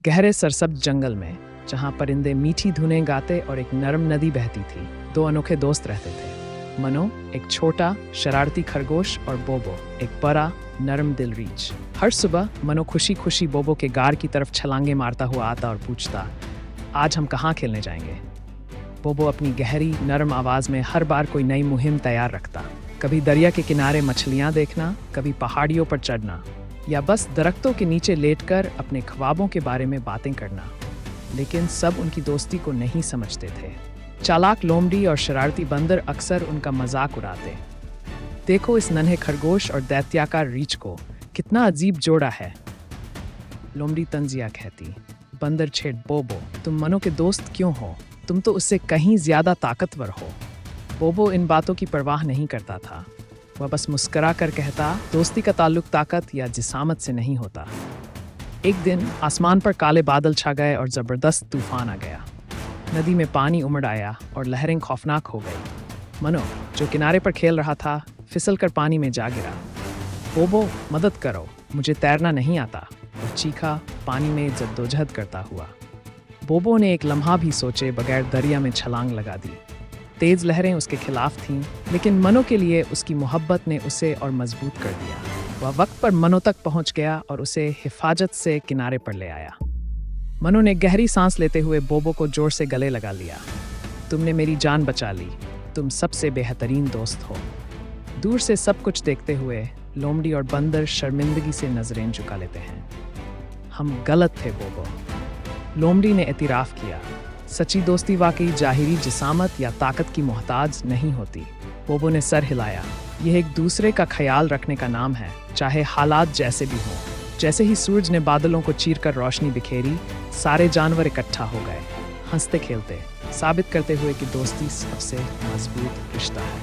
गहरे सरसब्ज जंगल में, जहाँ परिंदे मीठी धुनें गाते और एक नरम नदी बहती थी, दो अनोखे दोस्त रहते थे। मनो, एक छोटा शरारती खरगोश, और बोबो, एक बड़ा नरम दिल रीछ। हर सुबह मनो खुशी खुशी बोबो के गार की तरफ छलांगे मारता हुआ आता और पूछता, आज हम कहाँ खेलने जाएंगे? बोबो अपनी गहरी नरम आवाज़ में हर बार कोई नई मुहिम तैयार रखता। कभी दरिया के किनारे मछलियाँ देखना, कभी पहाड़ियों पर चढ़ना, या बस दरख्तों के नीचे लेटकर अपने ख्वाबों के बारे में बातें करना। लेकिन सब उनकी दोस्ती को नहीं समझते थे। चालाक लोमड़ी और शरारती बंदर अक्सर उनका मजाक उड़ाते। देखो इस नन्हे खरगोश और दैत्याकार रीछ को, कितना अजीब जोड़ा है। लोमड़ी तंजिया कहती। बंदर छेड़ बोबो, तुम मनो के दोस्त क्यों हो? तुम तो उससे कहीं ज्यादा ताकतवर हो। बोबो इन बातों की परवाह नहीं करता था। वह बस मुस्कुरा कर कहता, दोस्ती का ताल्लुक ताकत या जिसामत से नहीं होता। एक दिन आसमान पर काले बादल छा गए और जबरदस्त तूफान आ गया। नदी में पानी उमड़ आया और लहरें खौफनाक हो गई। मनो, जो किनारे पर खेल रहा था, फिसल कर पानी में जा गिरा। बोबो, मदद करो, मुझे तैरना नहीं आता, वो चीखा, पानी में जद्दोजहद करता हुआ। बोबो ने एक लम्हा भी सोचे बगैर दरिया में छलांग लगा दी। तेज लहरें उसके खिलाफ थीं, लेकिन मनो के लिए उसकी मोहब्बत ने उसे और मजबूत कर दिया। वह वक्त पर मनो तक पहुंच गया और उसे हिफाजत से किनारे पर ले आया। मनो ने गहरी सांस लेते हुए बोबो को जोर से गले लगा लिया। तुमने मेरी जान बचा ली, तुम सबसे बेहतरीन दोस्त हो। दूर से सब कुछ देखते हुए लोमड़ी और बंदर शर्मिंदगी से नजरें झुका लेते हैं। हम गलत थे बोबो, लोमड़ी ने एतराफ़ किया। सच्ची दोस्ती वाकई जाहिरी जिसामत या ताकत की मोहताज नहीं होती। बोबो ने सर हिलाया। यह एक दूसरे का ख्याल रखने का नाम है, चाहे हालात जैसे भी हों। जैसे ही सूरज ने बादलों को चीरकर रोशनी बिखेरी, सारे जानवर इकट्ठा हो गए, हंसते खेलते, साबित करते हुए कि दोस्ती सबसे मजबूत रिश्ता है।